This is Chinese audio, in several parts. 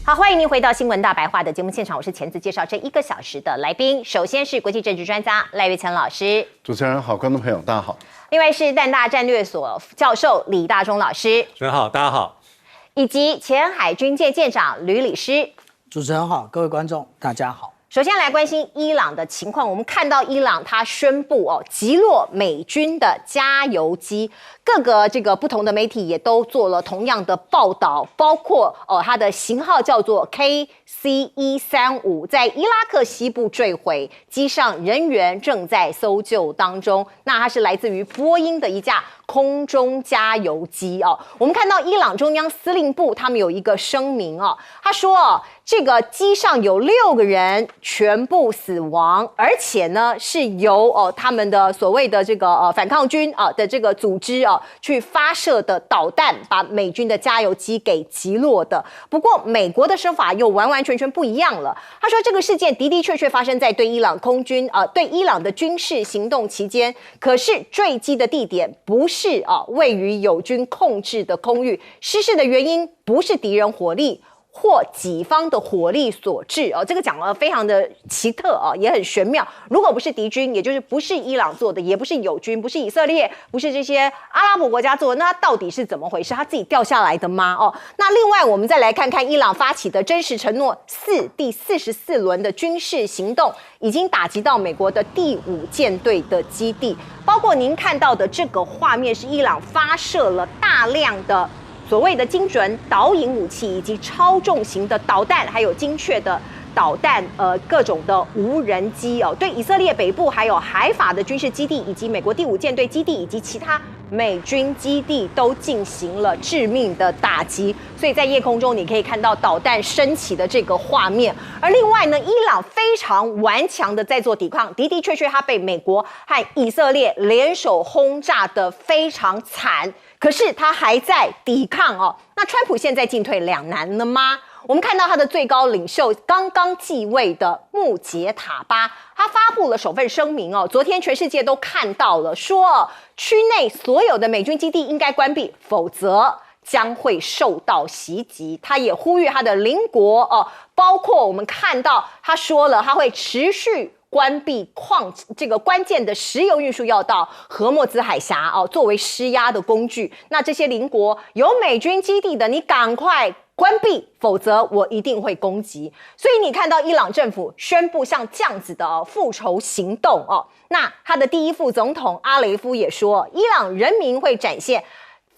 好，欢迎您回到新闻大白话的节目现场，我是钳子，介绍这1个小时的来宾。首先是国际政治专家赖岳成老师，主持人好，观众朋友大家好。另外是淡大战略所教授李大中老师，主持人好，大家好。以及前海军舰舰长吕礼师，主持人好，各位观众大家好。首先来关心伊朗的情况，我们看到伊朗它宣布击落美军的加油机，各个这个不同的媒体也都做了同样的报道，包括它的型号叫做 KC-135，在伊拉克西部坠毁，机上人员正在搜救当中。那它是来自于波音的一架空中加油机哦。我们看到伊朗中央司令部他们有一个声明哦，他说这个机上有6个人全部死亡，而且呢是由他们的所谓的这个反抗军的这个组织去发射的导弹把美军的加油机给击落的。不过美国的说法又完完全全不一样了，他说这个事件的的确确发生在对伊朗空军对伊朗的军事行动期间，可是坠机的地点不是位于友军控制的空域，失事的原因不是敌人火力或己方的火力所致这个讲得非常的奇特也很玄妙。如果不是敌军，也就是不是伊朗做的，也不是友军，不是以色列，不是这些阿拉伯国家做的，那它到底是怎么回事？它自己掉下来的吗？那另外我们再来看看伊朗发起的真实承诺4第44轮的军事行动，已经打击到美国的第5舰队的基地，包括您看到的这个画面是伊朗发射了大量的所谓的精准导引武器，以及超重型的导弹，还有精确的导弹，各种的无人机对以色列北部还有海法的军事基地，以及美国第5舰队基地，以及其他美军基地都进行了致命的打击。所以在夜空中你可以看到导弹升起的这个画面。而另外呢，伊朗非常顽强的在做抵抗，的的确确它被美国和以色列联手轰炸的非常惨。可是他还在抵抗那川普现在进退两难了吗？我们看到他的最高领袖刚刚继位的穆杰塔巴，他发布了首份声明昨天全世界都看到了，说区内所有的美军基地应该关闭，否则将会受到袭击。他也呼吁他的邻国包括我们看到他说了，他会持续关闭这个关键的石油运输要道荷默兹海峡作为施压的工具。那这些邻国有美军基地的，你赶快关闭，否则我一定会攻击。所以你看到伊朗政府宣布像这样子的复仇行动那他的第1副总统阿雷夫也说，伊朗人民会展现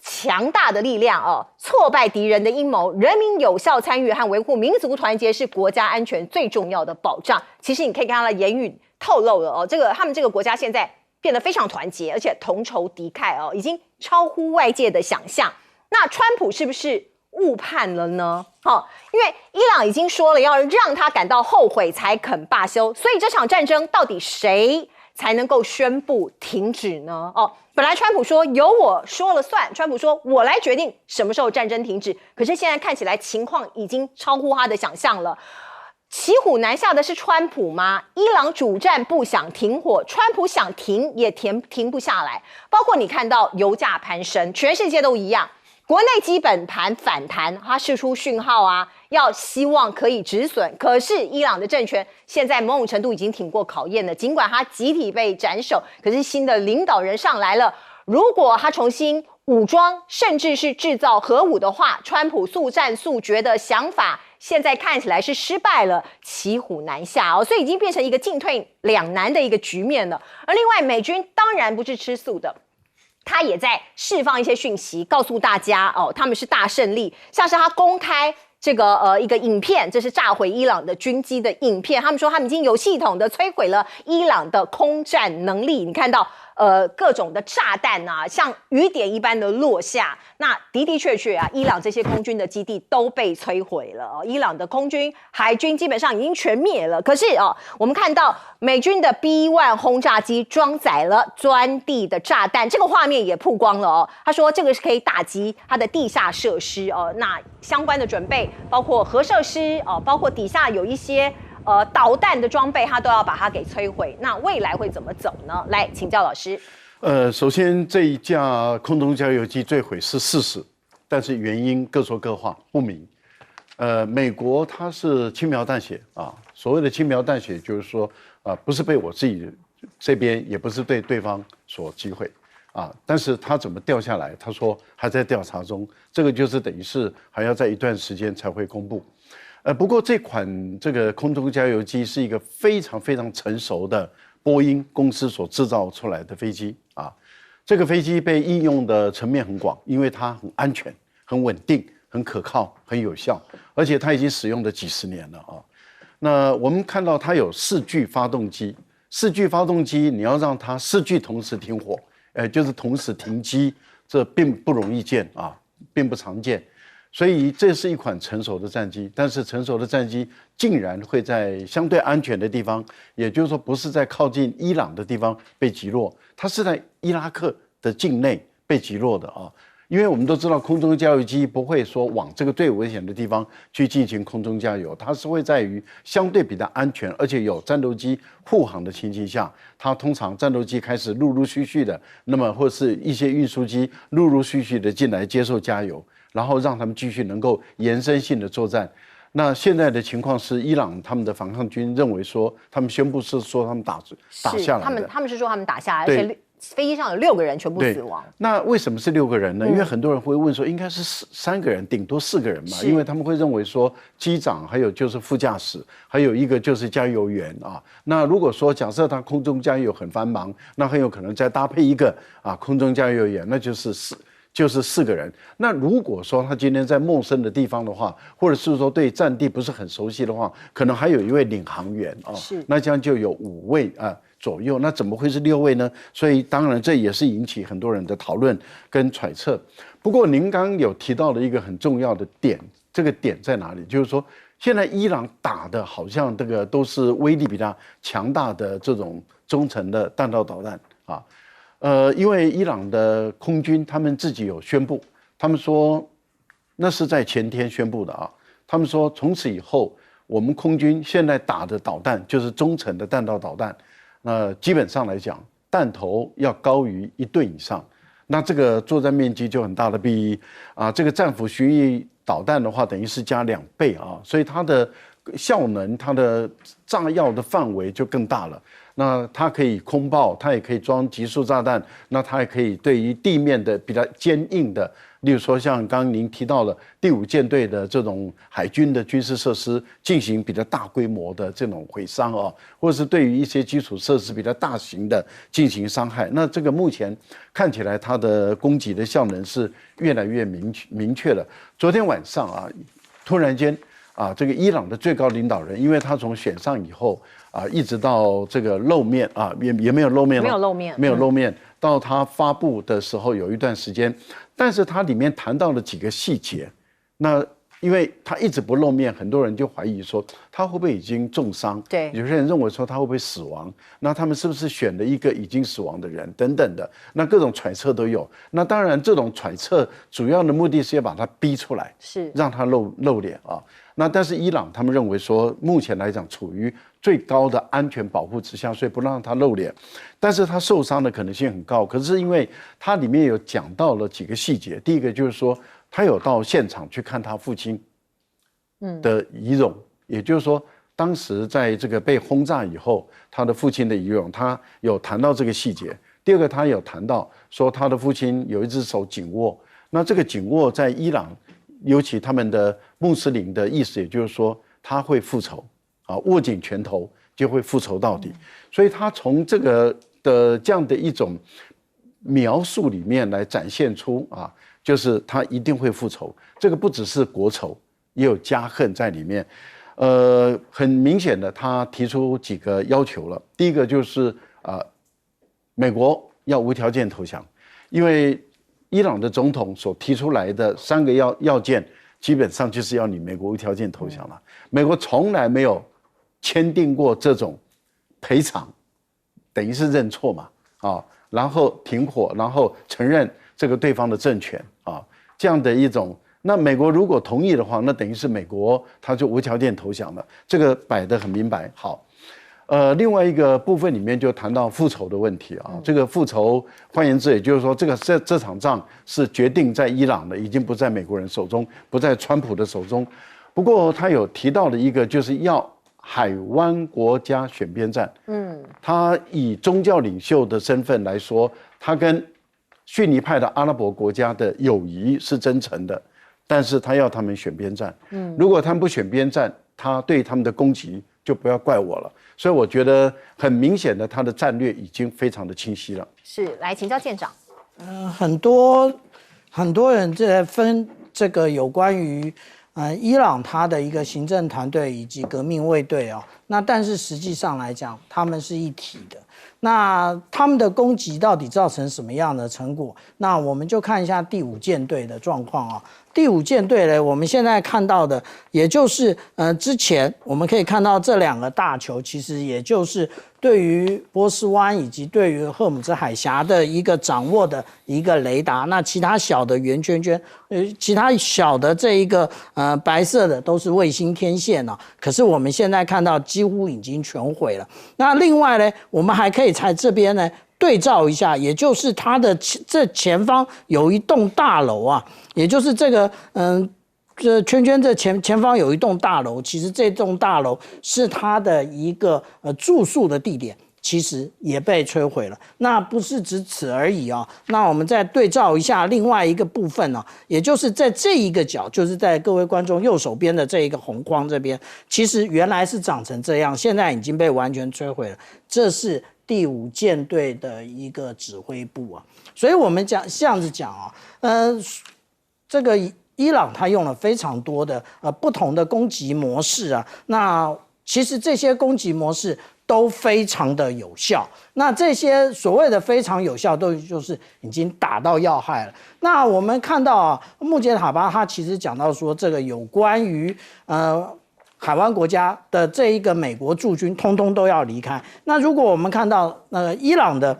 强大的力量挫败敌人的阴谋，人民有效参与和维护民族团结是国家安全最重要的保障。其实你可以看他的言语透露了他们这个国家现在变得非常团结，而且同仇敌忾已经超乎外界的想象。那川普是不是误判了呢？因为伊朗已经说了要让他感到后悔才肯罢休，所以这场战争到底谁才能够宣布停止呢？本来川普说由我说了算，川普说我来决定什么时候战争停止，可是现在看起来情况已经超乎他的想象了。骑虎难下的是川普吗？伊朗主战不想停火，川普想停也停不下来。包括你看到油价攀升，全世界都一样。国内基本盘反弹，它释出讯号要希望可以止损。可是伊朗的政权现在某种程度已经挺过考验了，尽管它集体被斩首，可是新的领导人上来了。如果他重新武装，甚至是制造核武的话，川普速战速决的想法现在看起来是失败了，骑虎难下所以已经变成一个进退两难的一个局面了。而另外，美军当然不是吃素的。他也在释放一些讯息，告诉大家他们是大胜利，像是他公开这个一个影片，这是炸毁伊朗的军机的影片。他们说他们已经有系统的摧毁了伊朗的空战能力。你看到各种的炸弹像雨点一般的落下。那的的确确伊朗这些空军的基地都被摧毁了伊朗的空军、海军基本上已经全灭了。可是我们看到美军的 B-1 轰炸机装载了钻地的炸弹，这个画面也曝光了他说这个是可以打击它的地下设施那相关的准备包括核设施包括底下有一些导弹的装备，它都要把它给摧毁。那未来会怎么走呢？来请教老师。首先这一架空中加油机坠毁是事实，但是原因各说各话不明。美国它是轻描淡写啊，所谓的轻描淡写就是说，不是被我自己这边，也不是对对方所击毁啊，但是他怎么掉下来？他说还在调查中，这个就是等于是还要在一段时间才会公布。不过这款这个空中加油机是一个非常非常成熟的波音公司所制造出来的飞机啊，这个飞机被应用的层面很广，因为它很安全、很稳定、很可靠、很有效，而且它已经使用了几十年了啊。那我们看到它有4具发动机，4具发动机你要让它4具同时停火，就是同时停机，这并不容易见啊，并不常见。所以这是一款成熟的战机，但是成熟的战机竟然会在相对安全的地方，也就是说不是在靠近伊朗的地方被击落，它是在伊拉克的境内被击落的啊。因为我们都知道空中加油机不会说往这个最危险的地方去进行空中加油，它是会在于相对比较安全，而且有战斗机护航的情形下，它通常战斗机开始陆陆续续的，那么或是一些运输机陆陆续续的进来接受加油，然后让他们继续能够延伸性的作战。那现在的情况是，伊朗他们的反抗军认为说，他们宣布是说他们打下来的，他们是说他们打下来，而且飞机上有6个人全部死亡。那为什么是6个人呢？因为很多人会问说，应该是3个人，顶多4个人嘛，因为他们会认为说，机长还有就是副驾驶，还有一个就是加油员啊。那如果说假设他空中加油很繁忙，那很有可能再搭配一个空中加油员，那就是4个人。那如果说他今天在陌生的地方的话，或者是说对战地不是很熟悉的话，可能还有一位领航员啊，那这样就有5位左右。那怎么会是6位呢？所以当然这也是引起很多人的讨论跟揣测。不过您刚刚有提到的一个很重要的点，这个点在哪里？就是说现在伊朗打的好像这个都是威力比较强大的这种中程的弹道导弹啊。因为伊朗的空军他们自己有宣布，他们说那是在前天宣布的啊。他们说从此以后，我们空军现在打的导弹就是中程的弹道导弹，那基本上来讲，弹头要高于1吨以上，那这个作战面积就很大的比这个战斧巡弋导弹的话，等于是加2倍啊，所以它的效能、它的炸药的范围就更大了。那它可以空爆，它也可以装集束炸弹，那它也可以对于地面的比较坚硬的，例如说像刚刚您提到了第5舰队的这种海军的军事设施进行比较大规模的这种毁伤啊，或者是对于一些基础设施比较大型的进行伤害。那这个目前看起来它的攻击的效能是越来越明确了。昨天晚上突然间这个伊朗的最高领导人，因为他从选上以后一直到这个露面也没有露面了，没有露面，到他发布的时候有一段时间，但是他里面谈到了几个细节。那因为他一直不露面，很多人就怀疑说他会不会已经重伤，对，有些人认为说他会不会死亡，那他们是不是选了一个已经死亡的人等等的，那各种揣测都有。那当然这种揣测主要的目的是要把他逼出来，是让他露脸啊。那但是伊朗他们认为说，目前来讲处于最高的安全保护之下，所以不让他露脸。但是他受伤的可能性很高，可是因为他里面有讲到了几个细节。第一个就是说，他有到现场去看他父亲的遗容，也就是说，当时在这个被轰炸以后，他的父亲的遗容，他有谈到这个细节。第二个，他有谈到说他的父亲有一只手紧握，那这个紧握在伊朗，尤其他们的穆斯林的意思，也就是说他会复仇握紧拳头就会复仇到底。所以他从这个的这样的一种描述里面来展现出就是他一定会复仇。这个不只是国仇，也有家恨在里面。很明显的，他提出几个要求了。第一个就是美国要无条件投降，因为伊朗的总统所提出来的3个要件，基本上就是要你美国无条件投降了。美国从来没有签订过这种赔偿，等于是认错嘛然后停火，然后承认这个对方的政权这样的一种。那美国如果同意的话，那等于是美国他就无条件投降了，这个摆得很明白。好。另外一个部分里面就谈到复仇的问题这个复仇，换言之，也就是说，这场仗是决定在伊朗的，已经不在美国人手中，不在川普的手中。不过他有提到的一个就是要海湾国家选边站。他以宗教领袖的身份来说，他跟逊尼派的阿拉伯国家的友谊是真诚的，但是他要他们选边站。如果他们不选边站，他对他们的攻击就不要怪我了。所以我觉得很明显的，他的战略已经非常的清晰了。是，来请教舰长。很多人在分这个有关于伊朗他的一个行政团队以及革命卫队哦，那但是实际上来讲，他们是一体的。那他们的攻击到底造成什么样的成果？那我们就看一下第5舰队的状况啊。第5舰队呢，我们现在看到的，也就是之前我们可以看到这2个大球，其实也就是对于波斯湾以及对于赫姆兹海峡的一个掌握的一个雷达。那其他小的圆圈圈，其他小的这一个白色的都是卫星天线啊。可是我们现在看到几乎已经全毁了。那另外呢，我们还可以在这边呢对照一下，也就是它的这前方有一栋大楼啊，也就是这个这圈圈这前方有一栋大楼，其实这栋大楼是它的一个住宿的地点，其实也被摧毁了。那不是只此而已啊。那我们再对照一下另外一个部分呢，也就是在这一个角，就是在各位观众右手边的这一个红框这边，其实原来是长成这样，现在已经被完全摧毁了。这是第5舰队的一个指挥部啊。所以我们这样子讲啊，这个伊朗它用了非常多的不同的攻击模式啊。那其实这些攻击模式都非常的有效。那这些所谓的非常有效，都就是已经打到要害了。那我们看到啊，穆杰塔巴他其实讲到说，这个有关于海湾国家的这一个美国驻军，通通都要离开。那如果我们看到伊朗的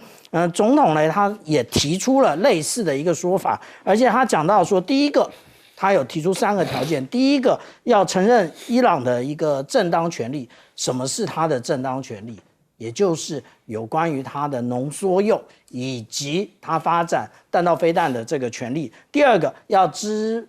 总统呢，他也提出了类似的一个说法，而且他讲到说，第一个，他有提出3个条件。第一个，要承认伊朗的一个正当权利。什么是他的正当权利？也就是有关于他的浓缩铀以及他发展弹道飞弹的这个权利。第二个，要支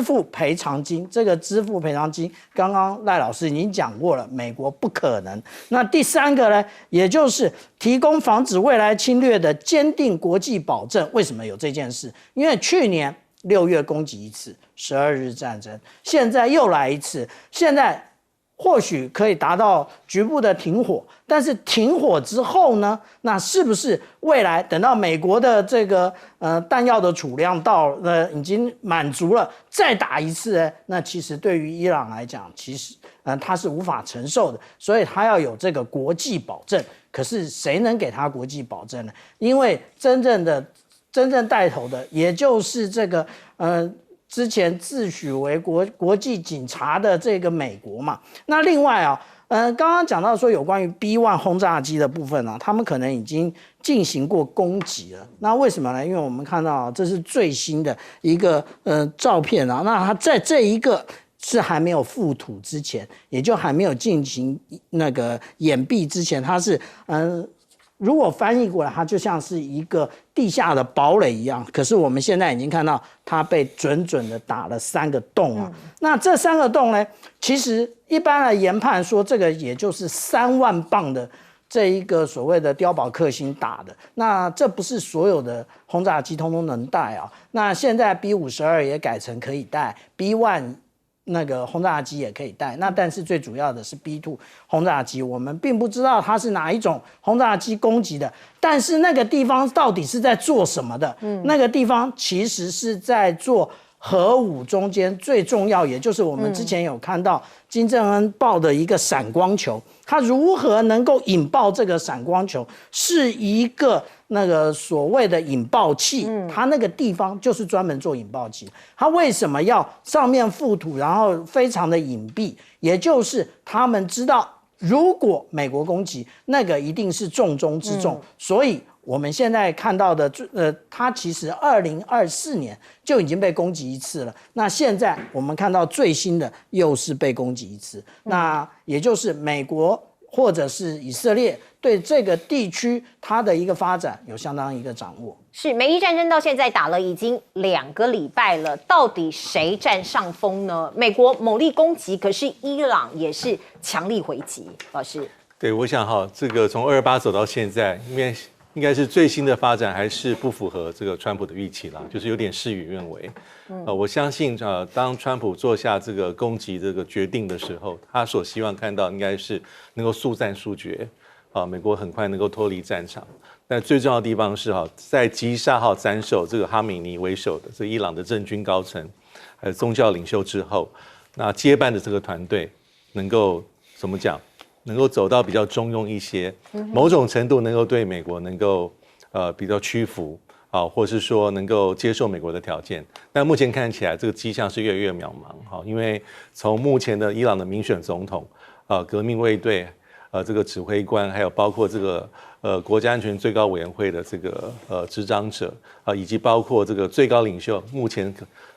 付赔偿金。这个支付赔偿金，刚刚赖老师已经讲过了，美国不可能。那第3个呢，也就是提供防止未来侵略的坚定国际保证。为什么有这件事？因为去年6月攻击一次，12日战争，现在又来一次，现在或许可以达到局部的停火，但是停火之后呢？那是不是未来等到美国的这个弹药的储量到已经满足了，再打一次呢？那其实对于伊朗来讲，其实他是无法承受的，所以他要有这个国际保证。可是谁能给他国际保证呢？因为真正带头的，也就是这个之前自诩为国际警察的这个美国嘛。那另外啊，刚刚讲到说有关于 B1 轰炸机的部分啊，他们可能已经进行过攻击了。那为什么呢？因为我们看到这是最新的一个照片啊，那它在这一个是还没有覆土之前，也就还没有进行那个掩蔽之前，它是如果翻译过来，它就像是一个地下的堡垒一样。可是我们现在已经看到，它被准的打了3个洞啊。那这3个洞呢，其实一般的研判说，这个也就是3万磅的这一个所谓的碉堡克星打的。那这不是所有的轰炸机通通能带啊。那现在 B52也改成可以带 B1。那个轰炸机也可以带，那但是最主要的是 B2 轰炸机，我们并不知道它是哪一种轰炸机攻击的，但是那个地方到底是在做什么的？那个地方其实是在做核武中间最重要，也就是我们之前有看到金正恩爆的一个闪光球，它如何能够引爆这个闪光球，是一个那个所谓的引爆器，它那个地方就是专门做引爆器。它为什么要上面覆土，然后非常的隐蔽？也就是他们知道，如果美国攻击，那个一定是重中之重，所以我们现在看到的，它其实2024年就已经被攻击一次了。那现在我们看到最新的又是被攻击一次，那也就是美国或者是以色列对这个地区它的一个发展有相当一个掌握。是美伊战争到现在打了已经2个礼拜了，到底谁占上风呢？美国猛力攻击，可是伊朗也是强力回击。老师，对，我想这个从228走到现在，因为应该是最新的发展还是不符合这个川普的预期啦，就是有点事与愿违。我相信当川普做下这个攻击这个决定的时候，他所希望看到应该是能够速战速决，美国很快能够脱离战场。但最重要的地方是在击杀斩首这个哈米尼为首的这伊朗的政军高层还有宗教领袖之后，那接班的这个团队能够怎么讲？能够走到比较中庸一些，某种程度能够对美国能够比较屈服或是说能够接受美国的条件。但目前看起来这个迹象是越来越渺茫因为从目前的伊朗的民选总统革命卫队这个指挥官，还有包括这个国家安全最高委员会的这个执掌者以及包括这个最高领袖目前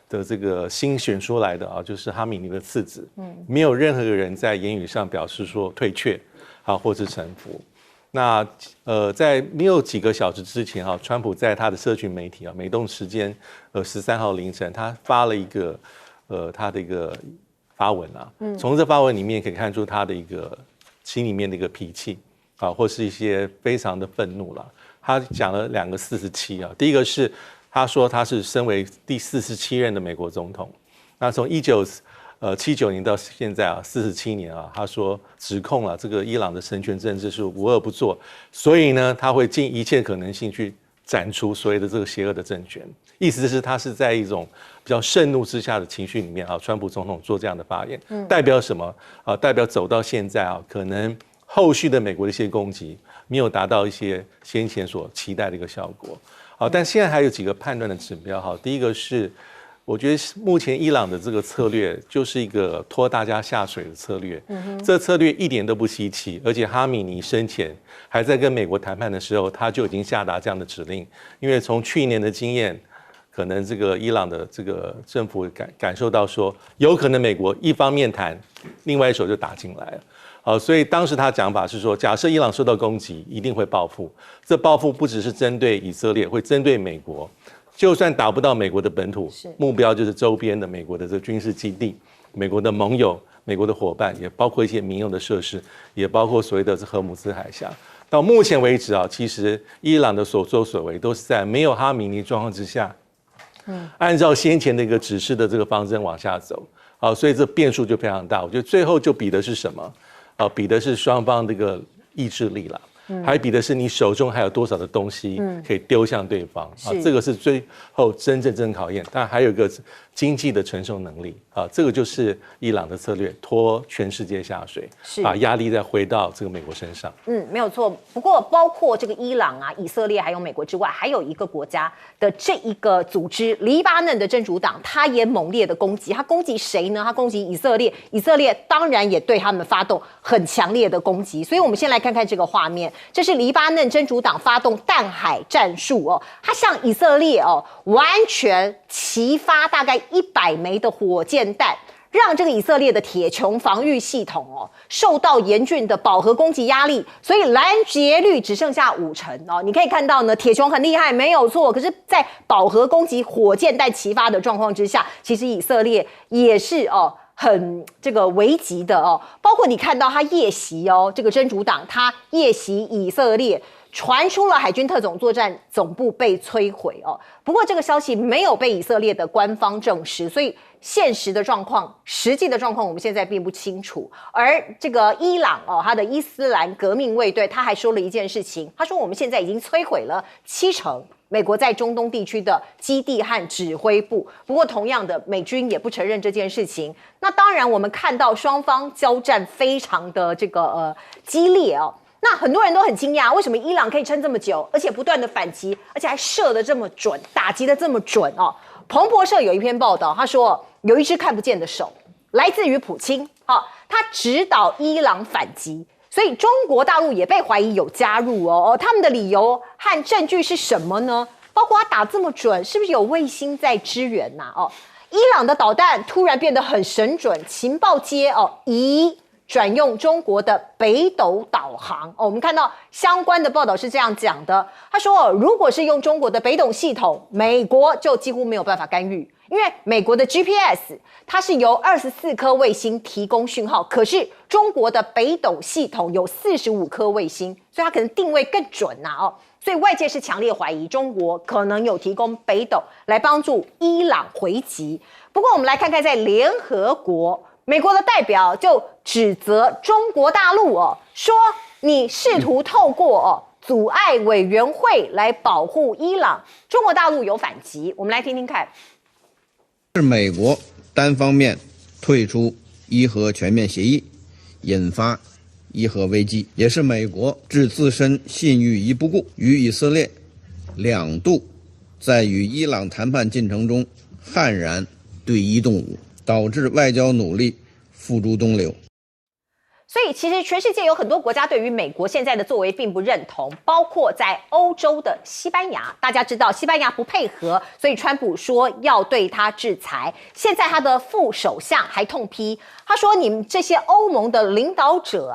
的这个新选出来的就是哈米尼的次子，没有任何人在言语上表示说退却或是臣服。那在没有几个小时之前川普在他的社群媒体美东时间13号凌晨，他发了一个他的一个发文从这发文里面可以看出他的一个心里面的一个脾气或是一些非常的愤怒了。他讲了2个47第一个是他说他是身为第47任的美国总统，那从1979年到现在47年他说指控了这个伊朗的神权政治是无恶不作，所以呢他会尽一切可能性去斩除所谓的这个邪恶的政权。意思是他是在一种比较盛怒之下的情绪里面川普总统做这样的发言，代表什么代表走到现在可能后续的美国的一些攻击没有达到一些先前所期待的一个效果。但现在还有几个判断的指标第一个是我觉得目前伊朗的这个策略就是一个拖大家下水的策略，这策略一点都不稀奇，而且哈米尼生前还在跟美国谈判的时候，他就已经下达这样的指令，因为从去年的经验，可能这个伊朗的这个政府感受到说，有可能美国一方面谈，另外一手就打进来了。所以当时他讲法是说，假设伊朗受到攻击，一定会报复。这报复不只是针对以色列，会针对美国。就算打不到美国的本土，目标就是周边的美国的这个军事基地、美国的盟友、美国的伙伴，也包括一些民用的设施，也包括所谓的荷姆斯海峡。到目前为止其实伊朗的所作所为都是在没有哈米尼状况之下，按照先前的一个指示的这个方针往下走。所以这变数就非常大。我觉得最后就比的是什么？比的是双方这个意志力啦。还比的是你手中还有多少的东西可以丢向对方这个是最后真正考验。当然还有一个经济的承受能力这个就是伊朗的策略，拖全世界下水，把压力再回到这个美国身上。没有错。不过包括这个伊朗以色列还有美国之外，还有一个国家的这一个组织黎巴嫩的真主党，他也猛烈的攻击。他攻击谁呢？他攻击以色列，以色列当然也对他们发动很强烈的攻击。所以我们先来看看这个画面。这是黎巴嫩真主党发动淡海战术它向以色列完全齐发大概100枚的火箭弹，让这个以色列的铁穹防御系统受到严峻的饱和攻击压力，所以拦截率只剩下50%你可以看到呢，铁穹很厉害，没有错。可是，在饱和攻击火箭弹齐发的状况之下，其实以色列也是很这个危急的包括你看到他夜袭这个真主党他夜袭以色列，传出了海军特种作战总部被摧毁不过这个消息没有被以色列的官方证实，所以现实的状况、实际的状况我们现在并不清楚。而这个伊朗他的伊斯兰革命卫队他还说了一件事情，他说我们现在已经摧毁了70%美国在中东地区的基地和指挥部。不过同样的，美军也不承认这件事情。那当然我们看到双方交战非常的这个激烈那很多人都很惊讶，为什么伊朗可以撑这么久，而且不断的反击，而且还射得这么准，打击得这么准彭博社有一篇报道，他说有一只看不见的手来自于普京他指导伊朗反击，所以中国大陆也被怀疑有加入他们的理由和证据是什么呢？包括他打这么准，是不是有卫星在支援伊朗的导弹突然变得很神准，情报接转用中国的北斗导航。我们看到相关的报道是这样讲的，他说，如果是用中国的北斗系统，美国就几乎没有办法干预。因为美国的 GPS 它是由24颗卫星提供讯号，可是中国的北斗系统有45颗卫星，所以它可能定位更准所以外界是强烈怀疑中国可能有提供北斗来帮助伊朗回击。不过我们来看看在联合国，美国的代表就指责中国大陆说你试图透过阻碍委员会来保护伊朗，中国大陆有反击。我们来听听看。是美国单方面退出伊核全面协议，引发伊核危机，也是美国置自身信誉于不顾，与以色列两度在与伊朗谈判进程中悍然对伊动武，导致外交努力付诸东流。所以其实全世界有很多国家对于美国现在的作为并不认同，包括在欧洲的西班牙。大家知道西班牙不配合，所以川普说要对他制裁。现在他的副首相还痛批，他说你们这些欧盟的领导者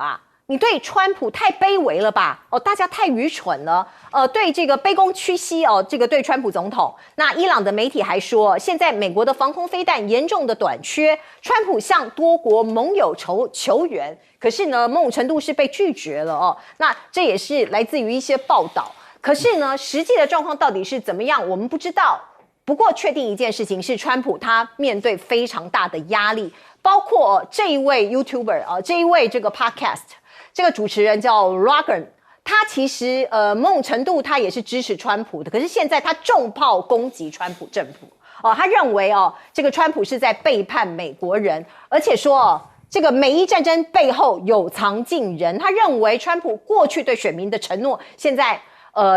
你对川普太卑微了吧？大家太愚蠢了。对这个卑躬屈膝这个对川普总统。那伊朗的媒体还说，现在美国的防空飞弹严重的短缺，川普向多国盟友求援，可是呢，某种程度是被拒绝了那这也是来自于一些报道。可是呢，实际的状况到底是怎么样，我们不知道。不过确定一件事情是，川普他面对非常大的压力，包括这一位 YouTuber 这一位这个 Podcast。这个主持人叫 Rogan， 他其实某种程度他也是支持川普的，可是现在他重炮攻击川普政府他认为这个川普是在背叛美国人，而且说这个美伊战争背后有藏镜人，他认为川普过去对选民的承诺，现在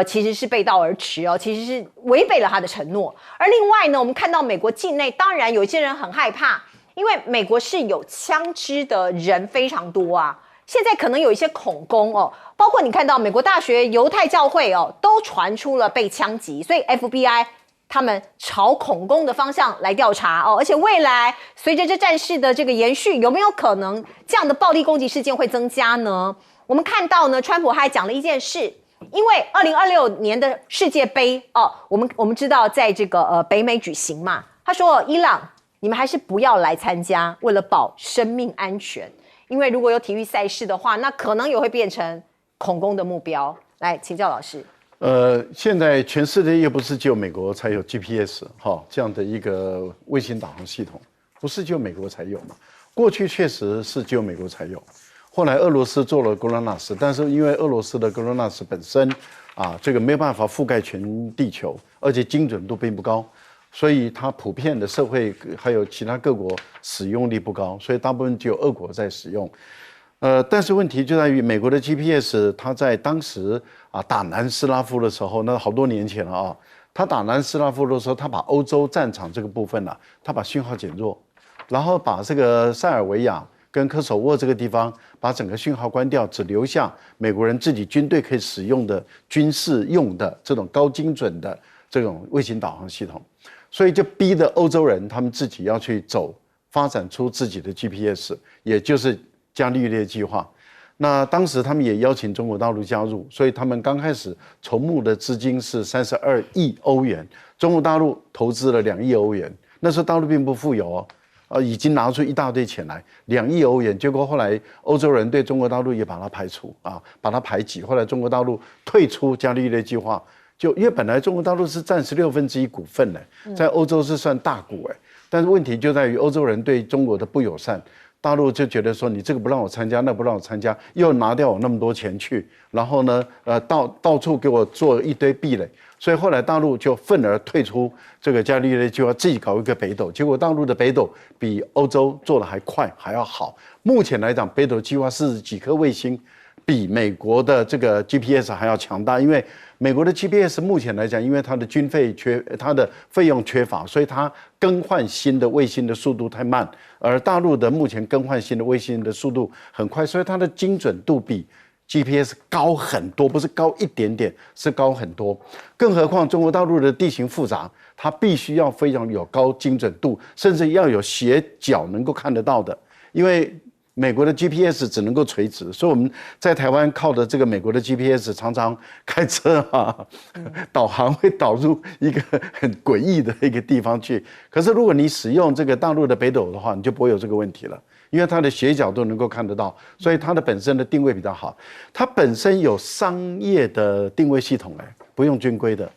其实是背道而驰其实是违背了他的承诺。而另外呢，我们看到美国境内当然有一些人很害怕，因为美国是有枪支的人非常多现在可能有一些恐攻包括你看到美国大学犹太教会都传出了被枪击，所以 FBI 他们朝恐攻的方向来调查而且未来随着这战事的这个延续，有没有可能这样的暴力攻击事件会增加呢？我们看到呢，川普还讲了一件事，因为2026年的世界杯我们知道在这个北美举行嘛，他说伊朗你们还是不要来参加，为了保生命安全。因为如果有体育赛事的话，那可能也会变成恐攻的目标。来请教老师。现在全世界又不是只有美国才有 GPS 这样的一个卫星导航系统，不是只有美国才有嘛？过去确实是只有美国才有，后来俄罗斯做了 GLONASS， 但是因为俄罗斯的 GLONASS 本身这个没有办法覆盖全地球，而且精准度并不高。所以它普遍的社会还有其他各国使用率不高，所以大部分只有俄国在使用。但是问题就在于美国的 GPS， 它在当时打南斯拉夫的时候，那好多年前了它打南斯拉夫的时候，它把欧洲战场这个部分它把讯号减弱，然后把这个塞尔维亚跟科索沃这个地方把整个讯号关掉，只留下美国人自己军队可以使用的军事用的这种高精准的这种卫星导航系统。所以就逼得欧洲人他们自己要去发展出自己的 GPS， 也就是伽利略计划。那当时他们也邀请中国大陆加入，所以他们刚开始筹募的资金是32亿欧元，中国大陆投资了2亿欧元。那时候大陆并不富有已经拿出一大堆钱来，2亿欧元。结果后来欧洲人对中国大陆也把它排除把它排挤。后来中国大陆退出伽利略计划。就因为本来中国大陆是占1/16股份在欧洲是算大股但是问题就在于欧洲人对中国的不友善，大陆就觉得说你这个不让我参加，那不让我参加，又拿掉我那么多钱去，然后呢到处给我做一堆壁垒，所以后来大陆就愤而退出这个伽利略计划，自己搞一个北斗。结果大陆的北斗比欧洲做的还快还要好。目前来讲，北斗计划是几颗卫星，比美国的这个 GPS 还要强大，因为美国的 GPS 目前来讲，因为它的它的费用缺乏，所以它更换新的卫星的速度太慢，而大陆的目前更换新的卫星的速度很快，所以它的精准度比 GPS 高很多，不是高一点点，是高很多。更何况中国大陆的地形复杂，它必须要非常有高精准度，甚至要有斜角能够看得到的，因为美国的 GPS 只能够垂直，所以我们在台湾靠的这个美国的 GPS 常常开车导航会导入一个很诡异的一个地方去。可是如果你使用这个大陆的北斗的话，你就不会有这个问题了，因为它的斜角都能够看得到，所以它的本身的定位比较好。它本身有商业的定位系统，不用军规的。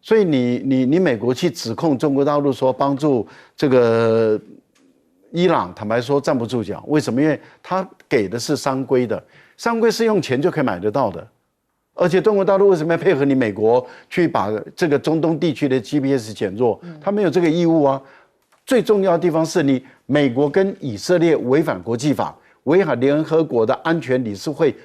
所以你美国去指控中国大陆说帮助这个伊朗，坦白说站不住脚。为什么？因为他给的是商规的，商规是用钱就可以买得到的。而且中国大陆为什么要配合你美国去把这个中东地区的 GPS 减弱？他没有这个义务啊。最重要的地方是你美国跟以色列违反国际法，违反联合国的安全理事会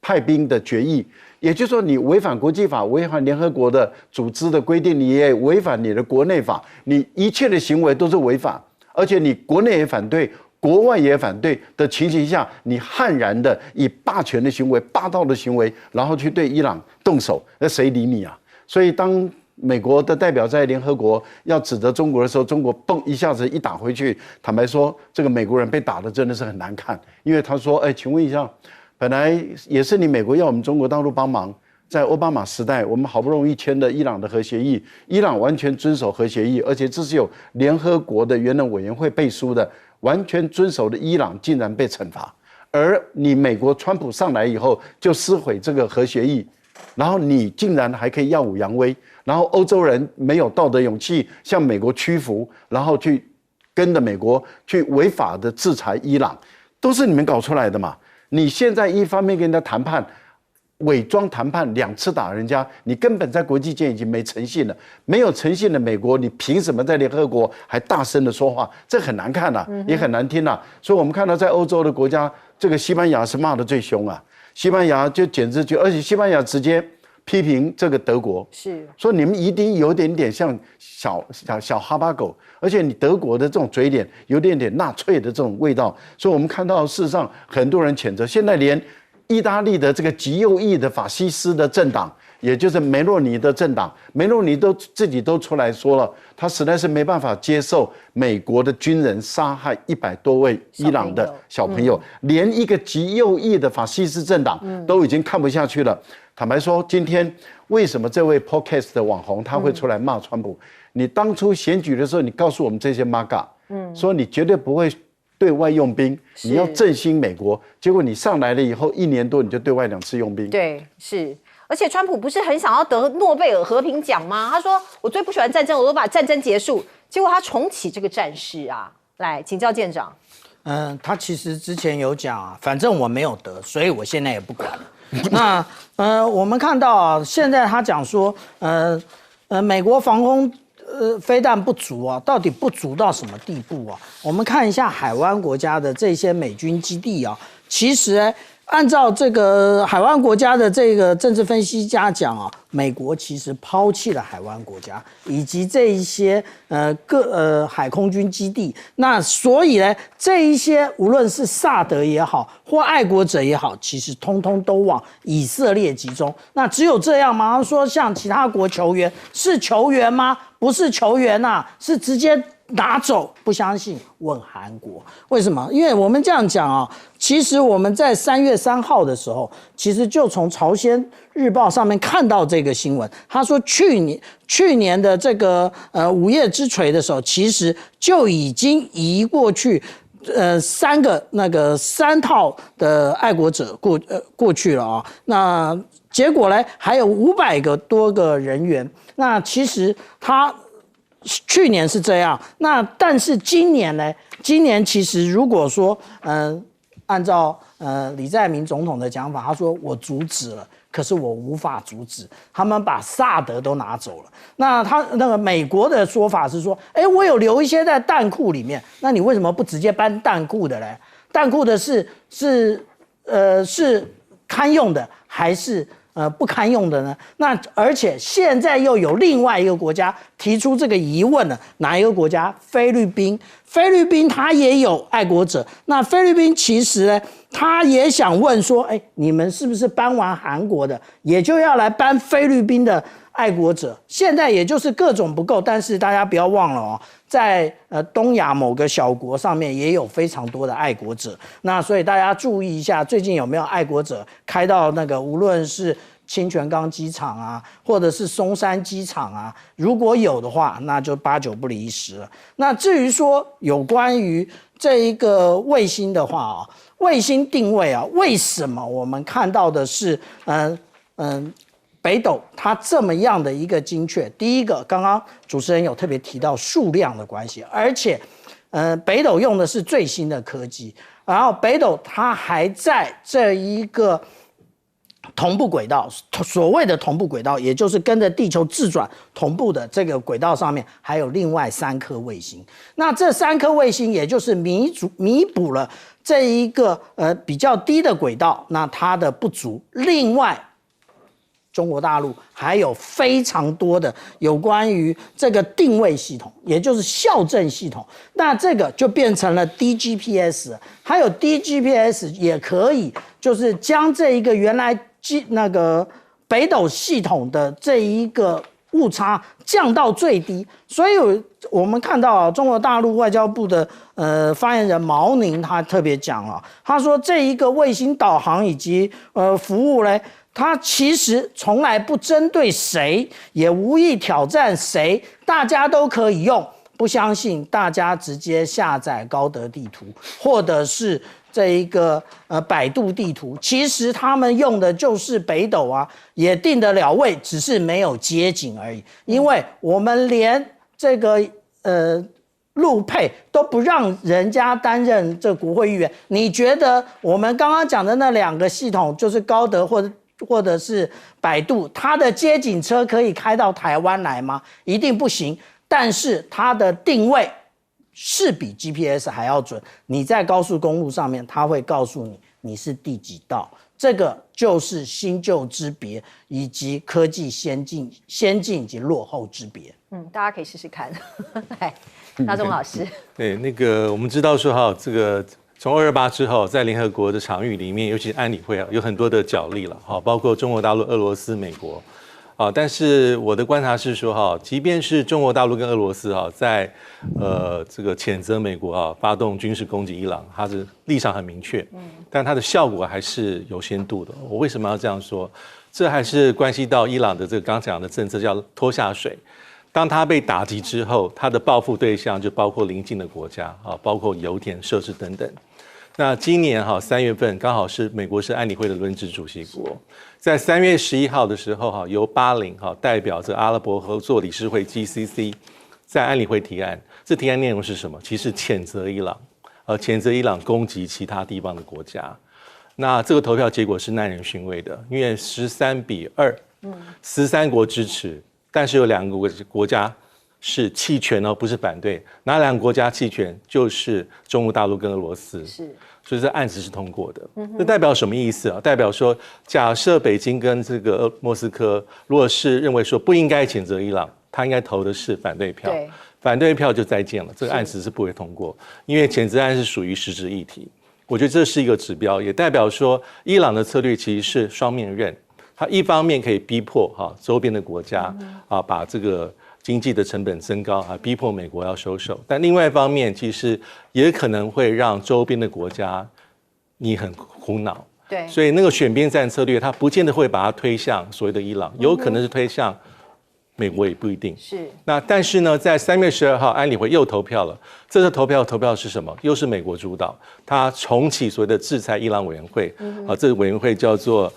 派兵的决议。也就是说，你违反国际法，违反联合国的组织的规定，你也违反你的国内法，你一切的行为都是违法。而且你国内也反对，国外也反对的情形下，你悍然的以霸权的行为、霸道的行为，然后去对伊朗动手，那谁理你啊？所以当美国的代表在联合国要指责中国的时候，中国蹦一下子一打回去，坦白说，这个美国人被打的真的是很难看，因为他说：“请问一下，本来也是你美国要我们中国大陆帮忙。”在奥巴马时代，我们好不容易签的伊朗的核协议，伊朗完全遵守核协议，而且这是有联合国的原能委员会背书的，完全遵守的伊朗竟然被惩罚。而你美国川普上来以后就撕毁这个核协议，然后你竟然还可以耀武扬威，然后欧洲人没有道德勇气向美国屈服，然后去跟着美国去违法的制裁伊朗，都是你们搞出来的嘛？你现在一方面跟人家谈判。伪装谈判2次打人家，你根本在国际间已经没诚信了。没有诚信的美国，你凭什么在联合国还大声的说话？这很难看啊，也很难听啊。所以我们看到在欧洲的国家，这个西班牙是骂得最凶啊。西班牙就简直而且西班牙直接批评这个德国，是说你们一定有点点像小哈巴狗，而且你德国的这种嘴脸有点点纳粹的这种味道。所以我们看到事实上很多人谴责，现在连意大利的这个极右翼的法西斯的政党，也就是梅洛尼的政党，梅洛尼自己都出来说了，他实在是没办法接受美国的军人杀害100多位伊朗的小朋友，连一个极右翼的法西斯政党都已经看不下去了。坦白说，今天为什么这位 podcast 的网红他会出来骂川普？你当初选举的时候，你告诉我们这些 MAGA，说你绝对不会对外用兵，你要振兴美国，结果你上来了以后1年多你就对外2次用兵。对，是，而且川普不是很想要得诺贝尔和平奖吗？他说我最不喜欢战争，我都把战争结束，结果他重启这个战事啊。来，请教舰长。他其实之前有讲啊，反正我没有得，所以我现在也不管了。那我们看到啊，现在他讲说，美国防空飞弹不足啊，到底不足到什么地步啊？我们看一下海湾国家的这些美军基地啊，其实按照这个海湾国家的这个政治分析家讲啊，美国其实抛弃了海湾国家以及这一些海空军基地。那所以呢，这一些无论是萨德也好，或爱国者也好，其实通通都往以色列集中。那只有这样吗？他说像其他国球员是球员吗？不是球员啊，是直接拿走。不相信问韩国，为什么？因为我们这样讲啊，其实我们在3月3号的时候，其实就从朝鲜日报上面看到这个新闻。他说去年的这个午夜之锤的时候，其实就已经移过去。3套的爱国者过去了啊，那结果呢还有500多个人员。那其实他去年是这样，那但是今年呢？今年其实如果说按照李在明总统的讲法，他说我阻止了。可是我无法阻止，他们把萨德都拿走了。那那个美国的说法是说，我有留一些在弹库里面，那你为什么不直接搬弹库的嘞？弹库的是堪用的还是不堪用的呢？那而且现在又有另外一个国家提出这个疑问了，哪一个国家？菲律宾。菲律宾它也有爱国者，那菲律宾其实呢，他也想问说，你们是不是搬完韩国的，也就要来搬菲律宾的爱国者，现在也就是各种不够，但是大家不要忘了哦，在东亚某个小国上面也有非常多的爱国者，那所以大家注意一下，最近有没有爱国者开到那个无论是清泉岗机场啊，或者是松山机场啊，如果有的话，那就8、9不离10了。那至于说有关于这一个卫星的话啊，卫星定位啊，为什么我们看到的是北斗它这么样的一个精确？第一个，刚刚主持人有特别提到数量的关系，而且北斗用的是最新的科技，然后北斗它还在这一个同步轨道，所谓的同步轨道，也就是跟着地球自转同步的这个轨道上面，还有另外3颗卫星。那这3颗卫星，也就是弥补了这一个比较低的轨道，那它的不足。另外，中国大陆还有非常多的有关于这个定位系统，也就是校正系统。那这个就变成了 DGPS， 还有 DGPS 也可以，就是将这一个原来那个北斗系统的这一个误差降到最低。所以我们看到啊，中国大陆外交部的发言人毛宁他特别讲了，他说这一个卫星导航以及服务呢，它其实从来不针对谁，也无意挑战谁，大家都可以用。不相信大家直接下载高德地图，或者是这一个百度地图，其实他们用的就是北斗啊，也定得了位，只是没有接警而已。因为我们连这个陆配都不让人家担任这国会议员，你觉得我们刚刚讲的那2个系统，就是高德或者是百度，它的接警车可以开到台湾来吗？一定不行。但是它的定位是比 GPS 还要准，你在高速公路上面，它会告诉你是第几道。这个就是新旧之别，以及科技先进以及落后之别。大家可以试试看。来，大钟老师。对，那个我们知道说哈，这个从228之后，在联合国的场域里面，尤其是安理会啊，有很多的角力了，哈，包括中国大陆、俄罗斯、美国。但是我的观察是说哈，即便是中国大陆跟俄罗斯哈，在这个谴责美国发动军事攻击伊朗，它的立场很明确，但它的效果还是有限度的。我为什么要这样说？这还是关系到伊朗的这个刚讲的政策叫拖下水。当它被打击之后，它的报复对象就包括邻近的国家啊，包括油田设施等等。那今年3月份刚好是美国是安理会的轮值主席国，在3月11号的时候由巴林代表这阿拉伯合作理事会 GCC 在安理会提案，这提案内容是什么？其实谴责伊朗，谴责伊朗攻击其他地方的国家。那这个投票结果是耐人寻味的，因为13-2，13国支持，但是有2个国家是弃权哦，不是反对。哪2个国家弃权？就是中国大陆跟俄罗斯。是，所以这案子是通过的。这代表什么意思啊？代表说，假设北京跟这个莫斯科，如果是认为说不应该谴责伊朗，他应该投的是反对票。对，反对票就再见了，这个案子是不会通过，因为谴责案是属于实质议题。我觉得这是一个指标，也代表说，伊朗的策略其实是双面刃。它一方面可以逼迫周边的国家把这个经济的成本增高逼迫美国要收手，但另外一方面其实也可能会让周边的国家你很苦恼。对，所以那个选边站策略，它不见得会把它推向所谓的伊朗，有可能是推向美国，也不一定。是。那但是呢，在3月12号，安理会又投票了。这次投票是什么？又是美国主导，它重启所谓的制裁伊朗委员会。这个委员会叫做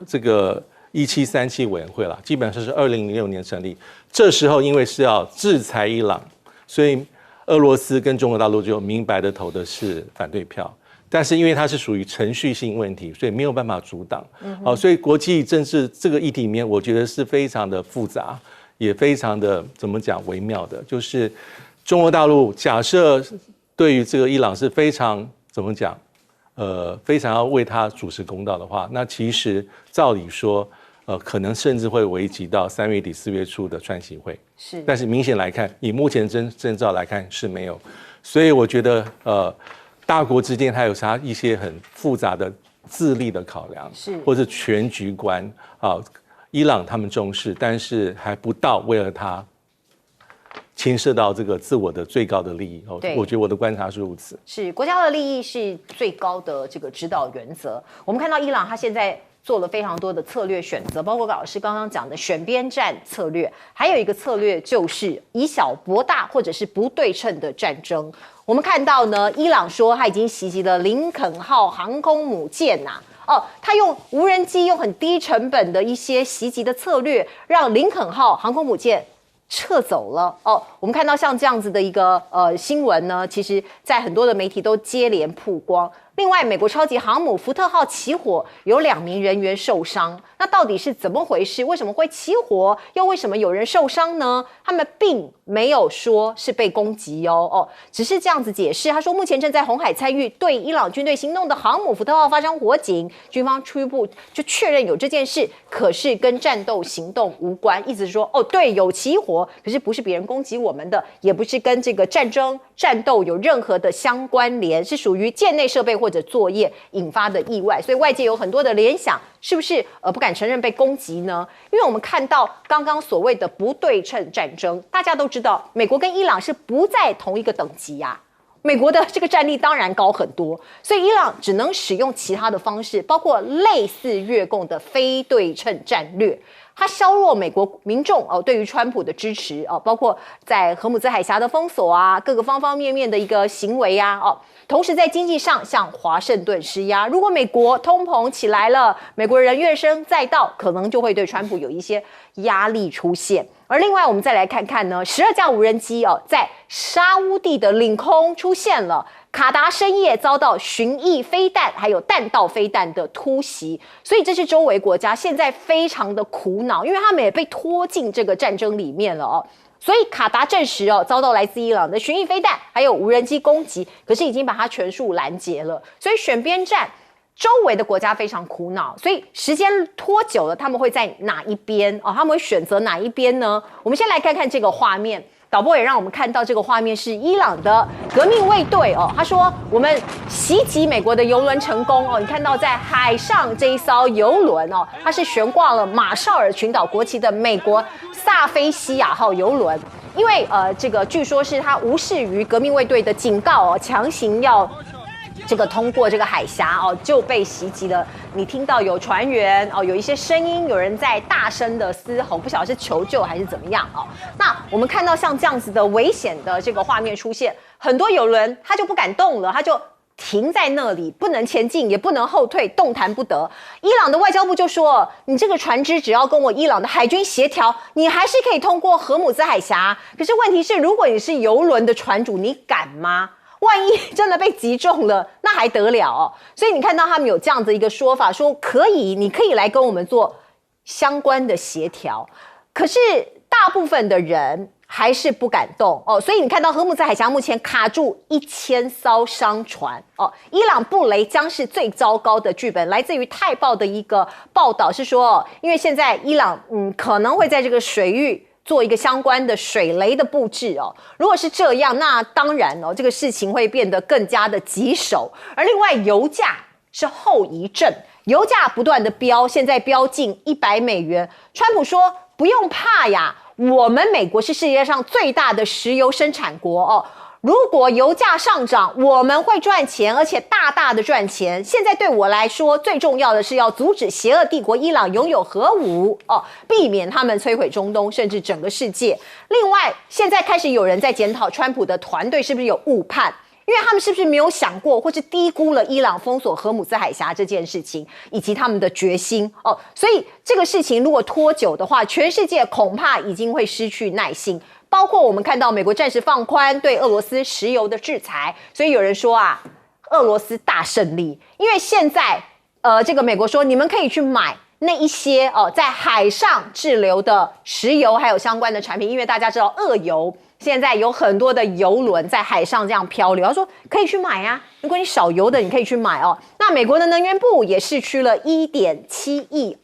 这个1737委员会啦，基本上是2006年成立。这时候因为是要制裁伊朗，所以俄罗斯跟中国大陆就明白的投的是反对票。但是因为它是属于程序性问题，所以没有办法阻挡。所以国际政治这个议题里面，我觉得是非常的复杂，也非常的怎么讲微妙的。就是中国大陆假设对于这个伊朗是非常怎么讲，非常要为他主持公道的话，那其实照理说，可能甚至会危及到3月底4月初的川习会。是，但是明显来看，以目前征兆来看是没有。所以我觉得大国之间它有它一些很复杂的自利的考量，是或是全局观伊朗他们重视，但是还不到为了他牵涉到这个自我的最高的利益。我觉得我的观察是如此。是国家的利益是最高的这个指导原则。我们看到伊朗，它现在做了非常多的策略选择，包括老师刚刚讲的选边站策略，还有一个策略就是以小博大，或者是不对称的战争。我们看到呢，伊朗说他已经袭击了林肯号航空母舰呐。他用无人机，用很低成本的一些袭击的策略，让林肯号航空母舰撤走了。我们看到像这样子的一个新闻呢，其实在很多的媒体都接连曝光。另外，美国超级航母福特号起火，有2名人员受伤。那到底是怎么回事？为什么会起火？又为什么有人受伤呢？他们并没有说是被攻击只是这样子解释。他说，目前正在红海参与对伊朗军队行动的航母福特号发生火警，军方初步就确认有这件事，可是跟战斗行动无关。意思是说，对，有起火，可是不是别人攻击我们的，也不是跟这个战争战斗有任何的相关联，是属于舰内设备或者作业引发的意外。所以外界有很多的联想，是不是不敢承认被攻击呢？因为我们看到刚刚所谓的不对称战争，大家都知道，美国跟伊朗是不在同一个等级呀。美国的这个战力当然高很多，所以伊朗只能使用其他的方式，包括类似越共的非对称战略。它削弱美国民众对于川普的支持包括在荷姆兹海峡的封锁啊，各个方方面面的一个行为啊同时在经济上向华盛顿施压。如果美国通膨起来了，美国人怨声载道，可能就会对川普有一些压力出现。而另外我们再来看看呢，12架无人机在沙乌地的领空出现了。卡达深夜遭到巡弋飞弹还有弹道飞弹的突袭，所以这是周围国家现在非常的苦恼，因为他们也被拖进这个战争里面了所以卡达证实遭到来自伊朗的巡弋飞弹还有无人机攻击，可是已经把它全数拦截了。所以选边站，周围的国家非常苦恼，所以时间拖久了，他们会在哪一边他们会选择哪一边呢？我们先来看看这个画面。导播也让我们看到这个画面是伊朗的革命卫队他说我们袭击美国的邮轮成功你看到在海上这一艘邮轮它是悬挂了马绍尔群岛国旗的美国萨菲西亚号邮轮，因为这个据说是他无视于革命卫队的警告强行要这个通过这个海峡就被袭击了。你听到有船员有一些声音，有人在大声的嘶吼，不晓得是求救还是怎么样那我们看到像这样子的危险的这个画面出现，很多邮轮它就不敢动了，它就停在那里，不能前进，也不能后退，动弹不得。伊朗的外交部就说，你这个船只只要跟我伊朗的海军协调，你还是可以通过荷姆兹海峡。可是问题是，如果你是邮轮的船主，你敢吗？万一真的被击中了，那还得了所以你看到他们有这样的一个说法，说可以，你可以来跟我们做相关的协调。可是大部分的人还是不敢动所以你看到荷姆兹海峡目前卡住1000艘商船伊朗布雷将是最糟糕的剧本。来自于泰报的一个报道是说因为现在伊朗可能会在这个水域做一个相关的水雷的布置如果是这样，那当然这个事情会变得更加的棘手。而另外油价是后遗症，油价不断的飙，现在飙近$100。川普说不用怕呀，我们美国是世界上最大的石油生产国如果油价上涨，我们会赚钱，而且大大的赚钱。现在对我来说，最重要的是要阻止邪恶帝国伊朗拥有核武避免他们摧毁中东，甚至整个世界。另外，现在开始有人在检讨川普的团队是不是有误判，因为他们是不是没有想过，或是低估了伊朗封锁荷姆兹海峡这件事情，以及他们的决心所以这个事情如果拖久的话，全世界恐怕已经会失去耐性。包括我们看到美国暂时放宽对俄罗斯石油的制裁，所以有人说俄罗斯大胜利，因为现在这个美国说你们可以去买那一些在海上滞留的石油还有相关的产品，因为大家知道俄油现在有很多的油轮在海上这样漂流，他说可以去买啊，如果你少油的你可以去买那美国的能源部也释出了1.72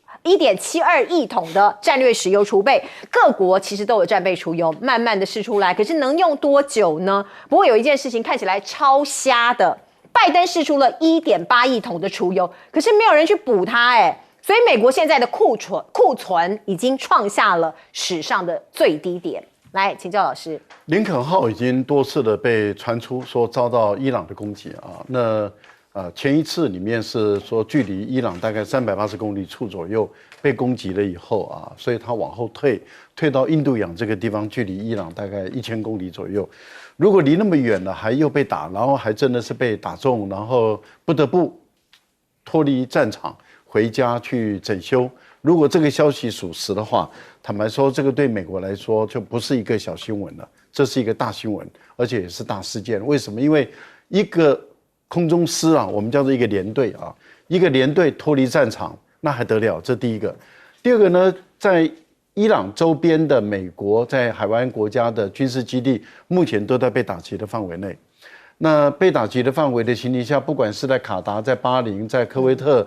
亿桶的战略石油储备，各国其实都有战备储油，慢慢的释出来，可是能用多久呢？不过有一件事情看起来超瞎的，拜登释出了1.8亿桶的储油，可是没有人去补它所以美国现在的库存已经创下了史上的最低点。来，请教老师，林肯号已经多次的被传出说遭到伊朗的攻击啊。那前一次里面是说距离伊朗大概380公里处左右被攻击了以后啊，所以他往后退到印度洋这个地方，距离伊朗大概1000公里左右。如果离那么远了，还又被打，然后还真的是被打中，然后不得不脱离战场回家去整修。如果这个消息属实的话，坦白说，这个对美国来说就不是一个小新闻了，这是一个大新闻，而且也是大事件。为什么？因为一个空中师啊，我们叫做一个连队啊，一个连队脱离战场，那还得了？这第一个。第二个呢，在伊朗周边的美国在海湾国家的军事基地，目前都在被打击的范围内。那被打击的范围的情形下，不管是在卡达、在巴林、在科威特，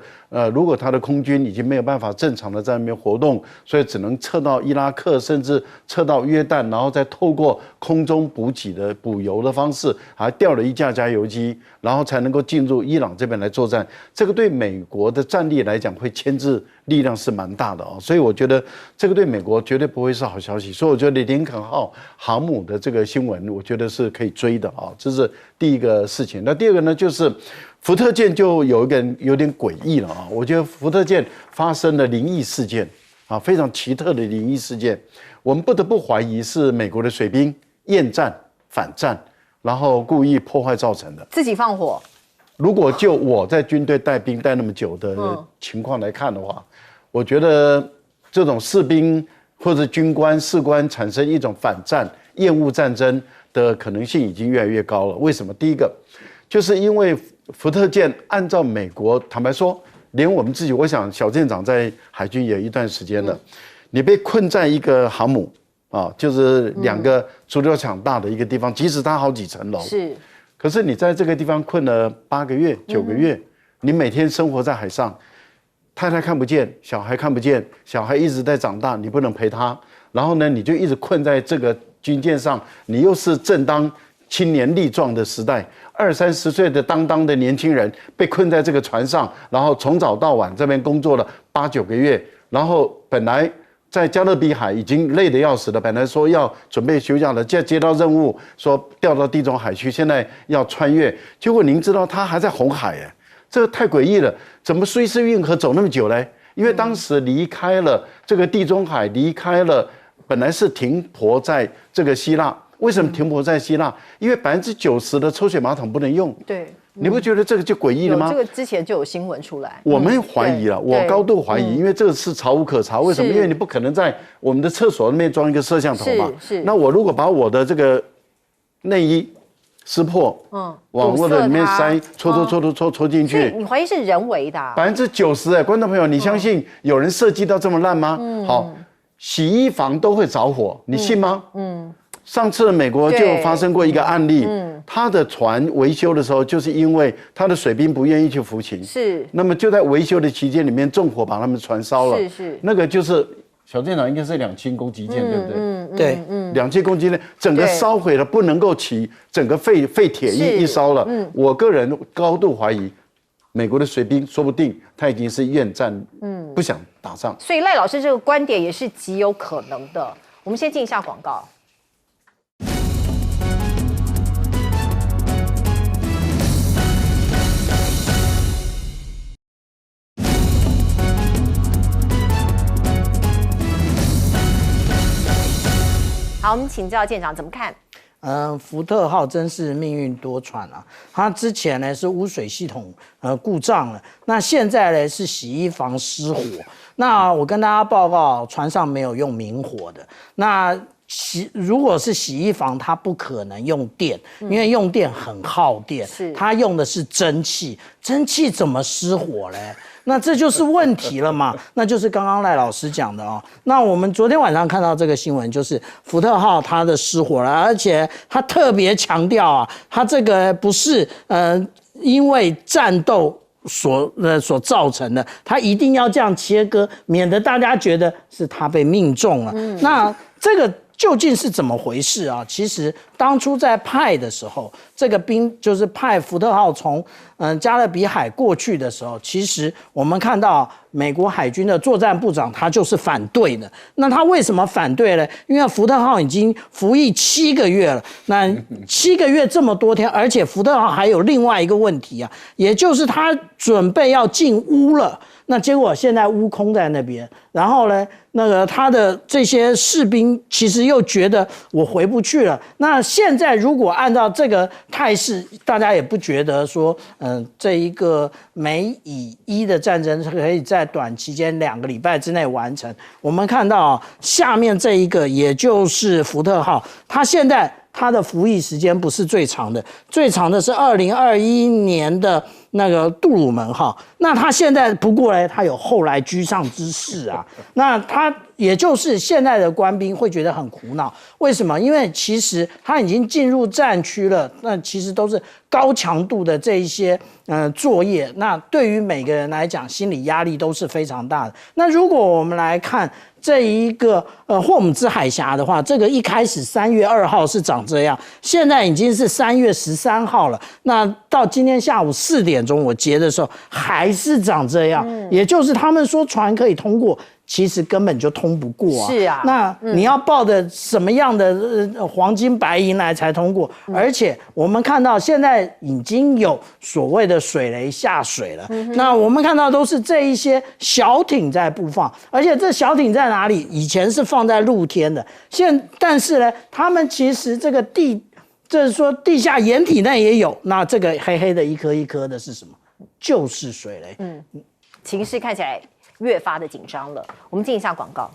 如果他的空军已经没有办法正常的在那边活动，所以只能撤到伊拉克，甚至撤到约旦，然后再透过空中补油的方式，还调了一架加油机，然后才能够进入伊朗这边来作战。这个对美国的战力来讲，会牵制力量是蛮大的啊，所以我觉得这个对美国绝对不会是好消息。所以我觉得林肯号航母的这个新闻，我觉得是可以追的啊，这是第一个事情。那第二个呢，就是福特舰就有点诡异了啊！我觉得福特舰发生了灵异事件啊，非常奇特的灵异事件，我们不得不怀疑是美国的水兵厌战、反战，然后故意破坏造成的，自己放火。如果就我在军队带兵带那么久的情况来看的话，我觉得这种士兵或者军官、士官产生一种反战、厌恶战争的可能性已经越来越高了。为什么？第一个，就是因为福特舰按照美国，坦白说，连我们自己，我想小舰长在海军也有一段时间了，你被困在一个航母啊，就是2个足球场大的一个地方，即使它好几层楼，是，可是你在这个地方困了8个月、9个月，你每天生活在海上，太太看不见，小孩看不见，小孩一直在长大，你不能陪他，然后呢，你就一直困在这个军舰上，你又是正当青年力壮的时代，20、30岁的当的年轻人被困在这个船上，然后从早到晚这边工作了8、9个月，然后本来在加勒比海已经累得要死了，本来说要准备休假了，接到任务说调到地中海去，现在要穿越，结果您知道他还在红海哎，这个太诡异了，怎么苏伊士运河走那么久嘞？因为当时离开了这个地中海，离开了本来是停泊在这个希腊。为什么停泊在希腊？因为90%的抽水马桶不能用。对，你不觉得这个就诡异了吗？这个之前就有新闻出来。我们怀疑了，我高度怀疑，因为这个是查无可查。为什么？因为你不可能在我们的厕所那边装一个摄像头嘛。是。那我如果把我的这个内衣撕破，往我的里面塞，戳进去，你怀疑是人为的？90%哎，观众朋友，你相信有人设计到这么烂吗？好，洗衣房都会着火，你信吗？上次美国就发生过一个案例，他的船维修的时候，就是因为他的水兵不愿意去服勤，是，那么就在维修的期间里面纵火把他们船烧了，是，那个就是小舰长应该是2000公斤舰，对不对？对，2000公斤呢，整个烧毁了，不能够起，整个废铁一烧了。我个人高度怀疑，美国的水兵说不定他已经是厌战，不想打仗。所以赖老师这个观点也是极有可能的。我们先进一下广告。好，我们请教舰长怎么看？福特号真是命运多舛啊！它之前呢是污水系统故障了，那现在呢是洗衣房失火。那我跟大家报告，船上没有用明火的。那如果是洗衣房，它不可能用电，因为用电很耗电。它用的是蒸汽，蒸汽怎么失火嘞？那这就是问题了嘛？那就是刚刚赖老师讲的哦。那我们昨天晚上看到这个新闻，就是福特号它的失火了，而且他特别强调啊，他这个不是因为战斗所造成的，他一定要这样切割，免得大家觉得是他被命中了。那这个究竟是怎么回事啊？其实当初在派的时候，这个就是派福特号从加勒比海过去的时候，其实我们看到美国海军的作战部长他就是反对的。那他为什么反对呢？因为福特号已经服役7个月了，那7个月这么多天，而且福特号还有另外一个问题啊，也就是他准备要进屋了。那结果现在屋空在那边，然后呢，那个他的这些士兵其实又觉得我回不去了。那现在如果按照这个态势，大家也不觉得说，这一个美以伊的战争可以在短期间2个礼拜之内完成。我们看到下面这一个，也就是福特号，它现在它的服役时间不是最长的，最长的是2021年的那个杜鲁门号。那他现在不过呢，他有后来居上之势啊。那他也就是现在的官兵会觉得很苦恼，为什么？因为其实他已经进入战区了，那其实都是高强度的这一些作业，那对于每个人来讲，心理压力都是非常大的。那如果我们来看这一个霍姆兹海峡的话，这个一开始3月2号是长这样，现在已经是3月13号了。那到今天下午4点钟我截的时候还是长这样，也就是他们说船可以通过，其实根本就通不过啊。是啊，那你要抱着什么样的黄金白银来才通过？而且我们看到现在已经有所谓的水雷下水了。那我们看到都是这一些小艇在布放，而且这小艇在哪里？以前是放在露天的，但是呢，他们其实这个就是说地下掩体内也有。那这个黑黑的一颗一颗的是什么？就是水雷。情势看起来越发的紧张了。我们进一下广告。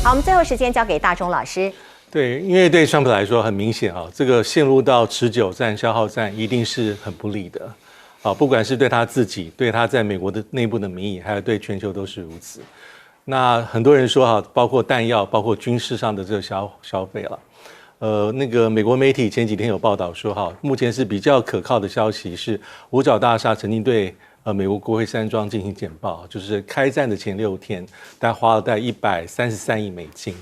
好，我们最后时间交给大钟老师。对，因为对川普来说很明显啊，这个陷入到持久战、消耗战一定是很不利的。不管是对他自己、对他在美国的内部的民意，还有对全球都是如此。那很多人说包括弹药、包括军事上的这个消费了。那个美国媒体前几天有报道说目前是比较可靠的消息是，五角大厦曾经对美国国会山庄进行简报，就是开战的前6天，大概花了大概133亿美金。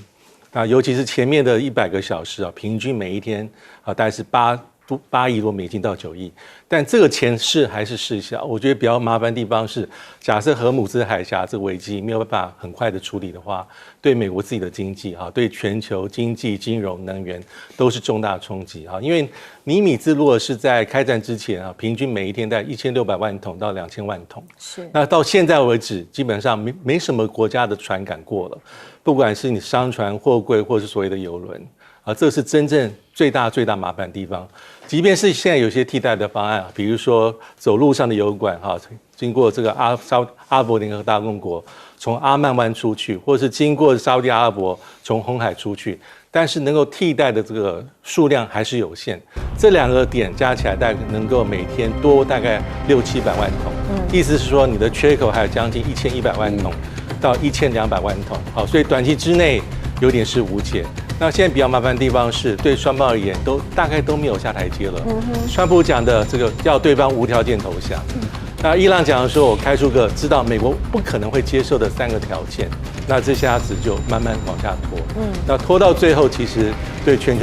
尤其是前面的100个小时平均每一天大概是8亿多美金到9亿，但这个钱是还是事小。我觉得比较麻烦的地方是，假设荷姆兹海峡这个危机没有办法很快的处理的话，对美国自己的经济对全球经济、金融、能源都是重大冲击因为尼米兹如果是在开战之前平均每一天在1600万桶到2000万桶，是那到现在为止，基本上没什么国家的船敢过了，不管是你商船、货柜，或是所谓的邮轮。这是真正最大麻烦的地方。即便是现在有些替代的方案，比如说走路上的油管经过这个阿拉伯联合大公国从阿曼湾出去，或是经过沙特阿拉伯从红海出去，但是能够替代的这个数量还是有限。这2个点加起来大概能够每天多大概600-700万桶，意思是说你的缺口还有将近1100万桶到1200万桶。所以短期之内有点是无解。那现在比较麻烦的地方是，对双方而言大概都没有下台阶了。川普讲的这个要对方无条件投降，那伊朗讲的说，我开出个知道美国不可能会接受的3个条件，那这下子就慢慢往下拖。那拖到最后，其实对全球